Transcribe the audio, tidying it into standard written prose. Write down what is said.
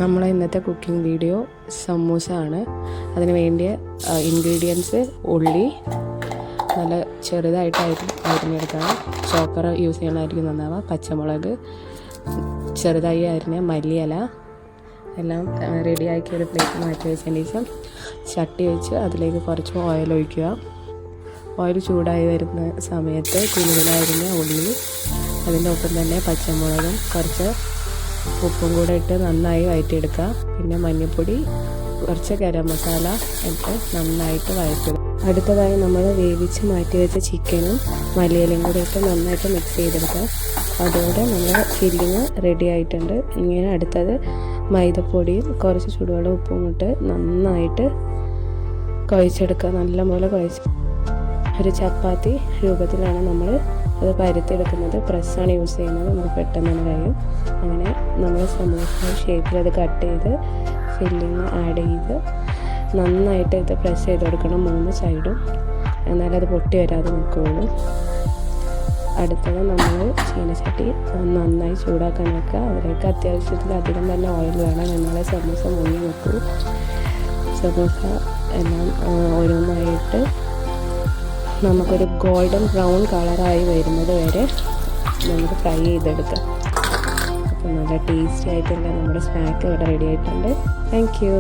നമ്മളെ ഇന്നത്തെ cooking video samosa ആണ്. അതിന് വേണ്ടിയ ഇൻഗ്രീഡിയൻസ് ഉള്ളി നല്ല ചെറുതായിട്ട് അരിഞ്ഞെടുക്കണം. ചോപ്പർ യൂസ് ചെയ്യണമായിരിക്കും നന്നാവുക. പച്ചമുളക് ചെറുതായി അരിഞ്ഞ മല്ലിയില എല്ലാം റെഡിയാക്കി ഒരു പ്ലേറ്റ് മാറ്റി വെച്ചതിന് ശേഷം ചട്ടി വെച്ച് അതിലേക്ക് കുറച്ച് ഓയിൽ ഒഴിക്കുക. ഓയിൽ ചൂടായി വരുന്ന സമയത്ത് കുനുകുനായിരിഞ്ഞ ഉള്ളി അതിൻ്റെ ഒപ്പം തന്നെ പച്ചമുളകും കുറച്ച് ഉപ്പും കൂടെ ഇട്ട് നന്നായി വഴറ്റിയെടുക്കുക. പിന്നെ മഞ്ഞൾപ്പൊടി കുറച്ച് ഗരം മസാല ഇട്ട് നന്നായിട്ട് വഴറ്റുക. അടുത്തതായി നമ്മൾ വേവിച്ച് മാറ്റി വെച്ച ചിക്കനും മല്ലിയിലയും കൂടെ ഇട്ട് നന്നായിട്ട് മിക്സ് ചെയ്തെടുക്കുക. അതോടെ നമ്മുടെ ഫില്ലിങ് റെഡി ആയിട്ടുണ്ട്. ഇങ്ങനെ അടുത്തത് മൈദപ്പൊടിയും കുറച്ച് ചൂടുവെള്ളം ഉപ്പും ഇട്ട് നന്നായിട്ട് കുഴച്ചെടുക്കുക. നല്ലപോലെ കുഴച്ച് ഒരു ചപ്പാത്തി രൂപത്തിലാണ് നമ്മൾ അത് പരത്തിയെടുക്കുന്നത്. പ്രസ്സാണ് യൂസ് ചെയ്യുന്നത്, നമുക്ക് പെട്ടെന്ന് തന്നെ കഴിയും. അങ്ങനെ നമ്മൾ സമൂസ ഷേപ്പിൽ അത് കട്ട് ചെയ്ത് ഫില്ലിങ് ആഡ് ചെയ്ത് നന്നായിട്ട് ഇത് പ്രസ് ചെയ്ത് കൊടുക്കണം 3 സൈഡും, എന്നാലത് പൊട്ടി വരാതെ നിൽക്കുകയുള്ളൂ. അടുത്തത് നമ്മൾ ചീനച്ചട്ടി നന്നായി ചൂടാക്കാൻ വെക്കുക. അതിലേക്ക് അത്യാവശ്യത്തിലധികം തന്നെ ഓയിൽ വേണം, എന്നാലേ സമൂസ മുങ്ങി വെക്കൂ. സമൂസ എല്ലാം ഓരോന്നായിട്ട് നമുക്കൊരു ഗോൾഡൻ ബ്രൗൺ കളറായി വരുന്നത് വരെ നമുക്ക് ഫ്രൈ ചെയ്തെടുക്കാം. അപ്പോൾ നല്ല ടേസ്റ്റി ആയിട്ടുള്ള നമ്മുടെ സ്നാക്ക് ഇവിടെ റെഡി ആയിട്ടുണ്ട്. Thank you.